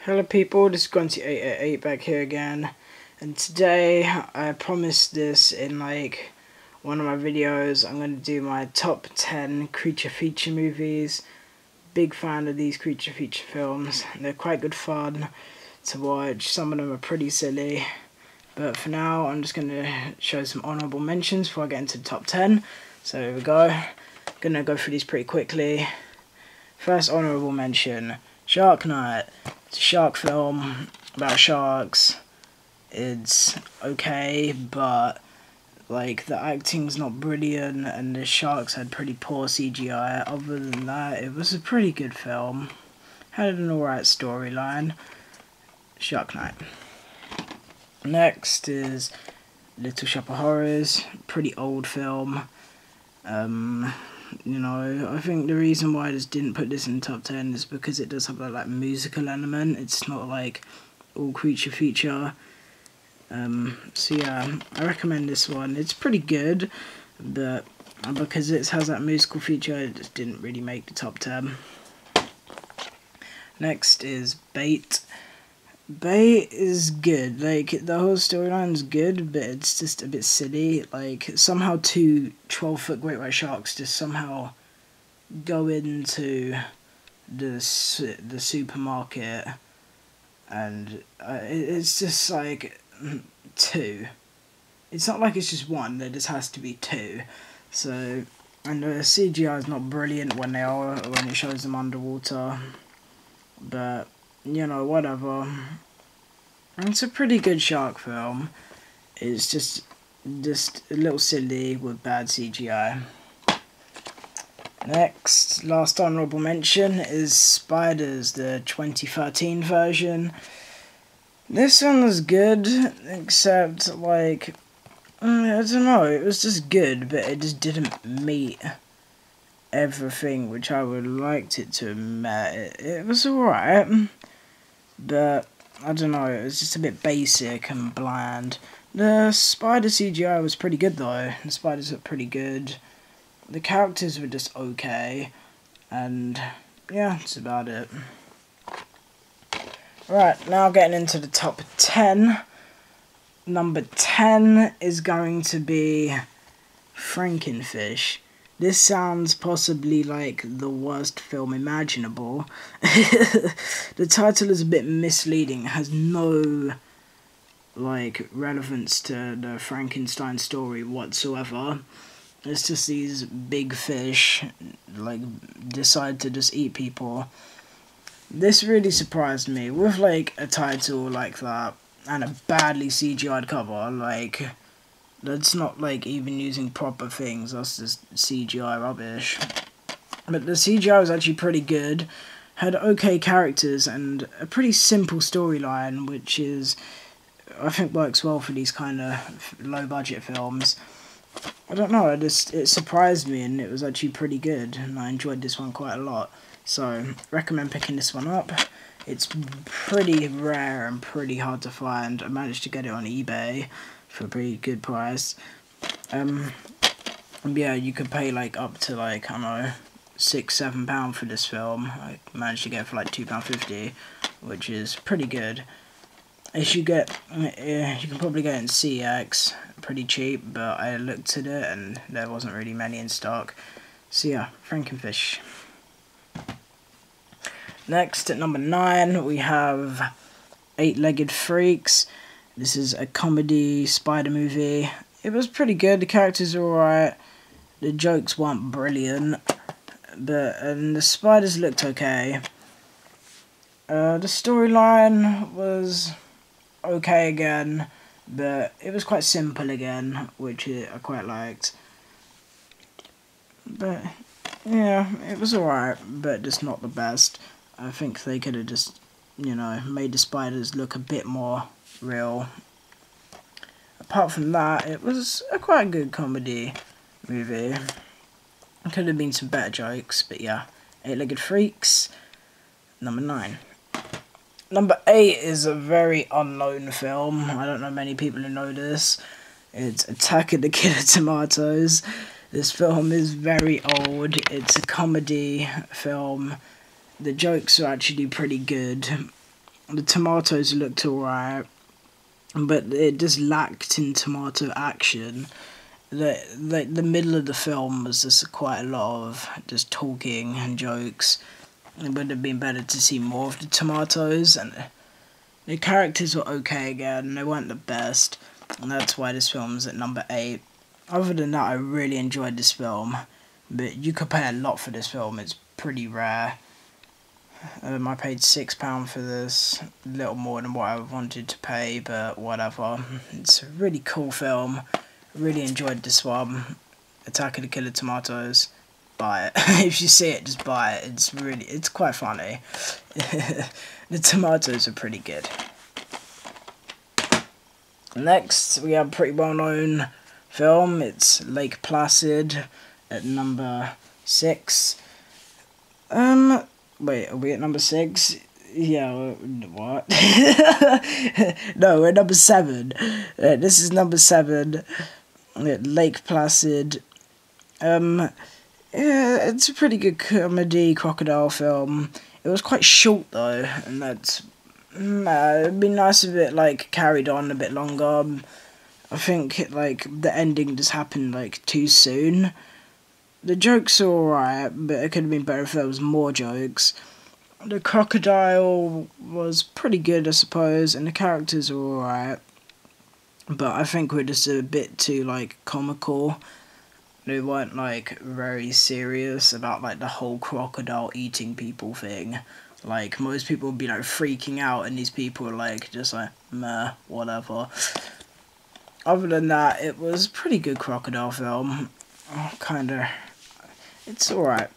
Hello people, this is Grunty888 back here again, and today I promised this in like one of my videos. I'm going to do my top 10 creature feature movies. Big fan of these creature feature films. They're quite good fun to watch. Some of them are pretty silly, but for now I'm just going to show some honourable mentions before I get into the top 10. So here we go. I'm going to go through these pretty quickly. First honourable mention, Shark Night. It's a shark film about sharks. It's okay, but like the acting's not brilliant and the sharks had pretty poor CGI. Other than that, it was a pretty good film. Had an alright storyline. Shark Night. Next is Little Shop of Horrors. Pretty old film. You know, I think the reason why I just didn't put this in the top 10 is because it does have that like musical element. It's not like all creature feature. So yeah, I recommend this one. It's pretty good, but because it has that musical feature, it just didn't really make the top 10. Next is Bait. Bait is good. Like, the whole storyline's good, but it's just a bit silly. Like, somehow two 12-foot great white sharks just somehow go into the supermarket, and it's just like two. It's not like it's just one. There just has to be two. So, and the CGI is not brilliant when it shows them underwater, but you know, whatever. It's a pretty good shark film. It's just a little silly with bad CGI. Next, last honourable mention is Spiders, the 2013 version. This one was good, except like, I don't know, it was just good, but it just didn't meet everything which I would have liked it to have met. It was alright, but I don't know, it was just a bit basic and bland. The spider CGI was pretty good though. The spiders looked pretty good. The characters were just okay. And yeah, that's about it. Right, now getting into the top 10. Number 10 is going to be Frankenfish. This sounds possibly like the worst film imaginable. The title is a bit misleading. It has no like relevance to the Frankenstein story whatsoever. It's just these big fish like decide to just eat people. This really surprised me with like a title like that and a badly CGI'd cover. Like, that's not like even using proper things, that's just CGI rubbish. But the CGI was actually pretty good, had okay characters and a pretty simple storyline, which is, I think, works well for these kind of low budget films. I don't know, it surprised me and it was actually pretty good and I enjoyed this one quite a lot. So, recommend picking this one up. It's pretty rare and pretty hard to find. I managed to get it on eBay for a pretty good price. Yeah, you could pay like up to like, I don't know, £6–7 for this film. I managed to get it for like £2.50, which is pretty good. If you get, you can probably get it in CX, pretty cheap, but I looked at it and there wasn't really many in stock. So yeah, Frankenfish. Next, at number 9, we have Eight-Legged Freaks. This is a comedy spider movie. It was pretty good, the characters are alright, the jokes weren't brilliant, but the spiders looked okay. The storyline was okay again, but it was quite simple again, which I quite liked. But yeah, it was alright, but just not the best. I think they could have just, you know, made the spiders look a bit more real. Apart from that, it was a quite good comedy movie. Could have been some better jokes, but yeah. Eight-Legged Freaks, number 9. Number 8 is a very unknown film. I don't know many people who know this. It's Attack of the Killer Tomatoes. This film is very old. It's a comedy film. The jokes are actually pretty good. The tomatoes looked alright, but it just lacked in tomato action. The middle of the film was just quite a lot of just talking and jokes. It would have been better to see more of the tomatoes, and the characters were okay again. They weren't the best, and that's why this film's at number 8. Other than that, I really enjoyed this film, but you could pay a lot for this film. It's pretty rare. I paid £6 for this, a little more than what I wanted to pay, but whatever. It's a really cool film. Really enjoyed this one. Attack of the Killer Tomatoes. Buy it. If you see it, just buy it. It's quite funny. The tomatoes are pretty good. Next, we have a pretty well-known film. It's Lake Placid at number 6. Wait, are we at number 6? Yeah, what? No, we're at number 7. This is number 7. Lake Placid. Yeah, it's a pretty good comedy crocodile film. It was quite short though, and that's it'd be nice if it like carried on a bit longer. I think like the ending just happened like too soon. The jokes are alright, but it could have been better if there was more jokes. The crocodile was pretty good, I suppose, and the characters were alright. But I think we're just a bit too, like, comical. They weren't, like, very serious about, like, the whole crocodile eating people thing. Like, most people would be, like, freaking out, and these people are, like, just like, meh, whatever. Other than that, it was a pretty good crocodile film. Kinda. It's alright.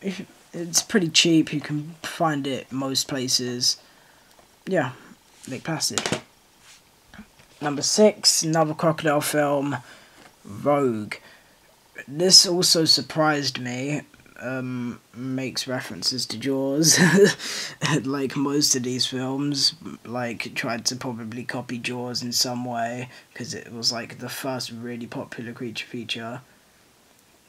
It's pretty cheap. You can find it most places. Yeah, Lake Placid. Number 6, another crocodile film, Vogue. This also surprised me. Makes references to Jaws. Like most of these films, like tried to probably copy Jaws in some way, because it was like the first really popular creature feature.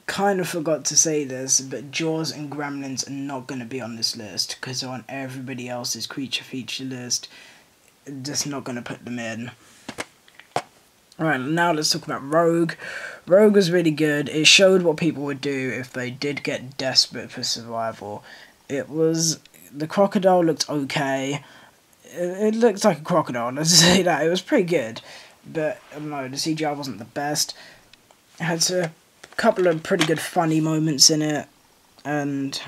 Kind of forgot to say this, but Jaws and Gremlins are not going to be on this list, because they're on everybody else's creature feature list. Just not going to put them in. Alright, now let's talk about Rogue. Rogue was really good. It showed what people would do if they did get desperate for survival. The crocodile looked okay. It looked like a crocodile, let's say that. It was pretty good. But, no, the CGI wasn't the best. It had a couple of pretty good funny moments in it. And,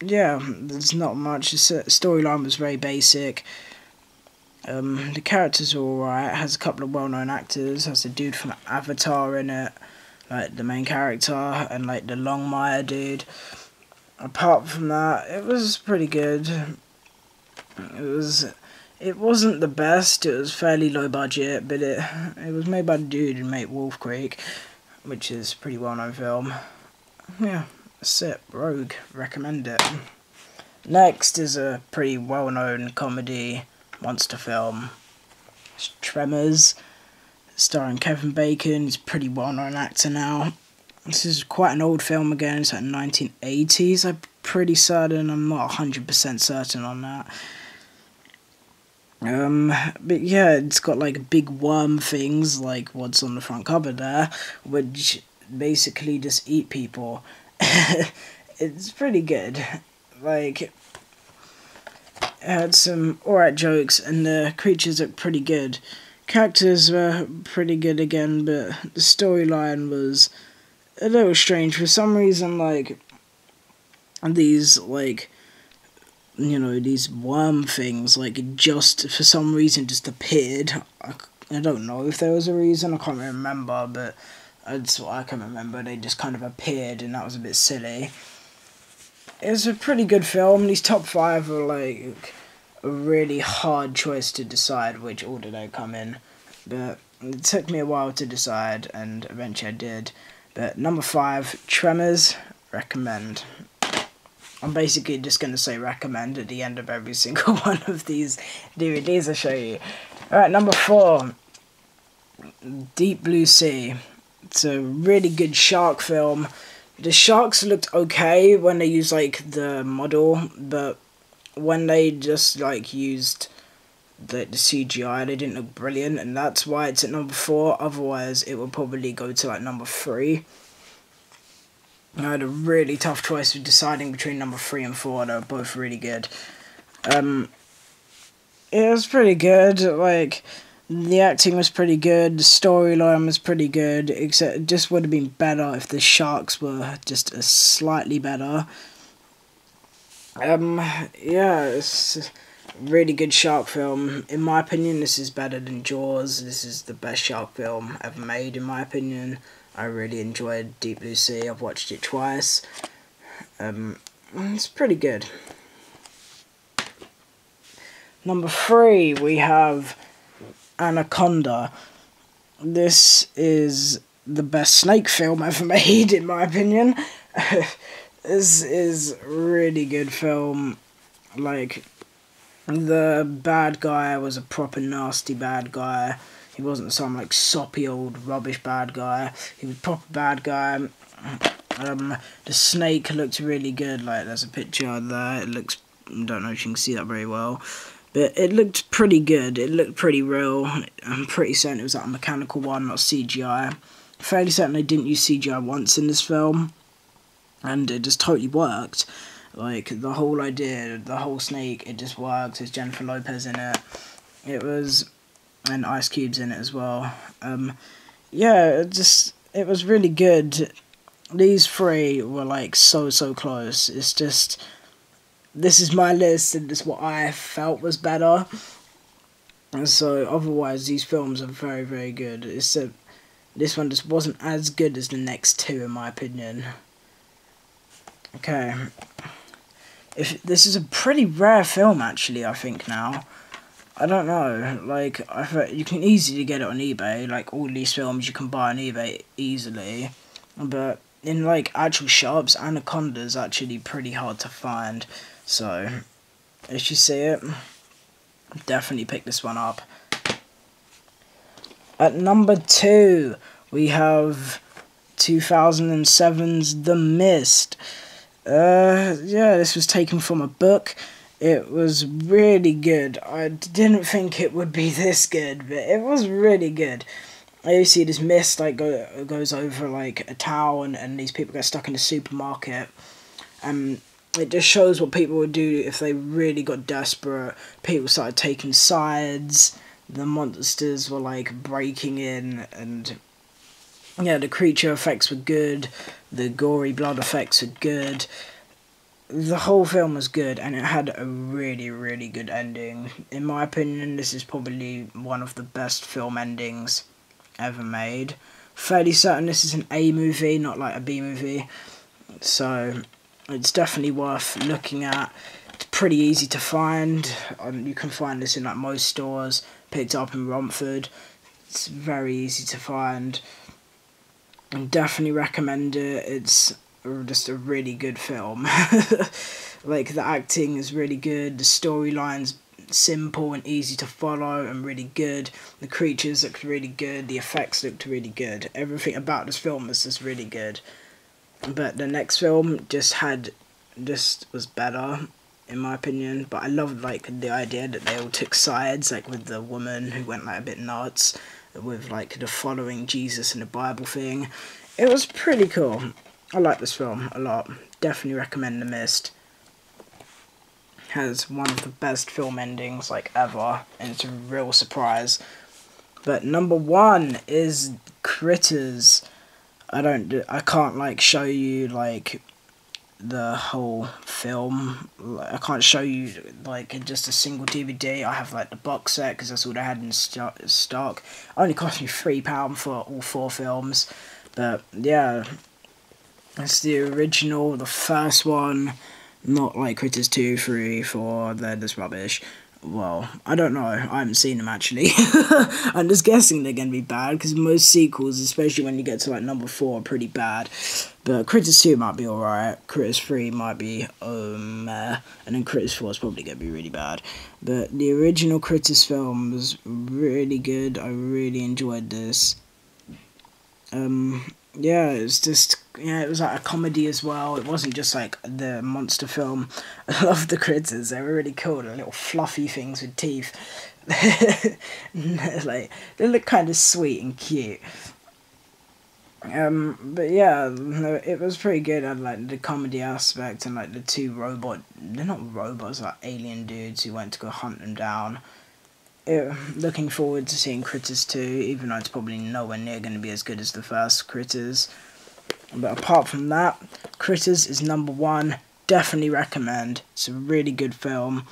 yeah, there's not much. The storyline was very basic. The characters are alright. It has a couple of well-known actors. It has a dude from Avatar in it, like the main character, and like the Longmire dude. Apart from that, it was pretty good. It wasn't the best. It was fairly low budget, but it was made by the dude who made Wolf Creek, which is a pretty well-known film. Yeah, that's it. Rogue. Recommend it. Next is a pretty well-known comedy monster film. It's Tremors, starring Kevin Bacon. He's a pretty well-known actor now. This is quite an old film again. It's like 1980s, I'm pretty certain. I'm not 100% certain on that. But yeah, it's got like big worm things, like what's on the front cover there, which basically just eat people. It's pretty good. Like, it had some alright jokes, and the creatures look pretty good. Characters were pretty good again, but the storyline was a little strange. For some reason, like, these, like, you know, these worm things, like, just, for some reason, just appeared. I don't know if there was a reason, I can't remember, but that's what I can remember. They just kind of appeared, and that was a bit silly. It was a pretty good film. These top 5 are, like, a really hard choice to decide which order they come in. But it took me a while to decide, and eventually I did. But number 5, Tremors, recommend. I'm basically just going to say recommend at the end of every single one of these DVDs I show you. Alright, number 4, Deep Blue Sea. It's a really good shark film. The sharks looked okay when they used, like, the model, but when they just, like, used the CGI, they didn't look brilliant, and that's why it's at number 4. Otherwise, it would probably go to like number 3. I had a really tough choice of deciding between number 3 and 4. They were both really good. It was pretty good. Like, the acting was pretty good, the storyline was pretty good, except it just would have been better if the sharks were just slightly better. Yeah, it's a really good shark film. In my opinion, this is better than Jaws. This is the best shark film ever made, in my opinion. I really enjoyed Deep Blue Sea. I've watched it twice. It's pretty good. Number 3, we have Anaconda. This is the best snake film ever made, in my opinion. This is a really good film. Like, the bad guy was a proper nasty bad guy. He wasn't some like soppy old rubbish bad guy. He was a proper bad guy. The snake looked really good. Like, there's a picture there. It looks, I don't know if you can see that very well, but it looked pretty good. It looked pretty real. I'm pretty certain it was like a mechanical one, not CGI. Fairly certain they didn't use CGI once in this film, and it just totally worked. Like, the whole idea, the whole snake, it just worked. There's Jennifer Lopez in it. And Ice Cube's in it as well. Yeah, it was really good. These 3 were like so close. It's just, this is my list, and this is what I felt was better. And so, otherwise, these films are very good. This one just wasn't as good as the next 2, in my opinion. Okay. This is a pretty rare film, actually, I think, now. I don't know, like, you can easily get it on eBay. Like, all these films you can buy on eBay easily. But in, like, actual shops, Anaconda's actually pretty hard to find. So, if you see it, definitely pick this one up. At number 2, we have 2007's The Mist. Yeah, this was taken from a book. It was really good. I didn't think it would be this good, but it was really good. You see this mist like goes over like a town, and these people get stuck in the supermarket. It just shows what people would do if they really got desperate. People started taking sides. The monsters were like breaking in, and yeah, the creature effects were good. The gory blood effects were good. The whole film was good, and it had a really good ending. In my opinion, this is probably one of the best film endings ever made. Fairly certain this is an A movie, not like a B movie. So, it's definitely worth looking at. It's pretty easy to find. You can find this in like most stores. Picked up in Romford. It's very easy to find. I definitely recommend it. It's just a really good film. Like, the acting is really good, the storyline's simple and easy to follow and really good, the creatures looked really good, the effects looked really good, everything about this film was just really good. But the next film just was better, in my opinion. But I loved like the idea that they all took sides, like with the woman who went like a bit nuts with like the following Jesus and the Bible thing. It was pretty cool. I like this film a lot. Definitely recommend The Mist. Has one of the best film endings like ever, and it's a real surprise. But number 1 is Critters. I can't like show you like the whole film. I can't show you like just a single DVD. I have like the box set because that's all they had in stock. It only cost me £3 for all 4 films. But yeah, it's the original, the first one, not like Critters 2, 3, 4, they're just rubbish. Well, I don't know, I haven't seen them actually. I'm just guessing they're going to be bad, because most sequels, especially when you get to like number 4, are pretty bad. But Critters 2 might be alright, Critters 3 might be and then Critters 4 is probably going to be really bad. But the original Critters film was really good, I really enjoyed this. Yeah, it was just, yeah, it was like a comedy as well. It wasn't just like the monster film. I love the critters. They were really cool. The little fluffy things with teeth. Like, they look kind of sweet and cute. But yeah, no, it was pretty good. I had like the comedy aspect and like the two they're not robots, like alien dudes who went to go hunt them down. Looking forward to seeing Critters 2, even though it's probably nowhere near going to be as good as the first Critters. But apart from that, Critters is #1. Definitely recommend. It's a really good film.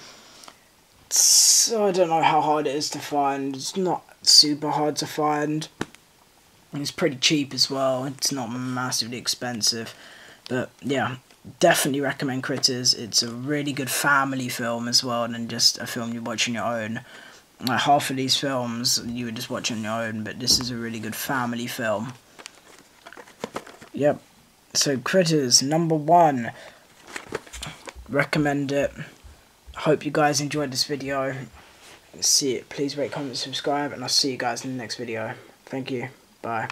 I don't know how hard it is to find. It's not super hard to find. It's pretty cheap as well. It's not massively expensive. But yeah, definitely recommend Critters. It's a really good family film as well than just a film you watch on your own. Like half of these films you would just watch on your own, but this is a really good family film. Yep. So Critters, #1. Recommend it. Hope you guys enjoyed this video. See it. Please rate, comment, subscribe, and I'll see you guys in the next video. Thank you. Bye.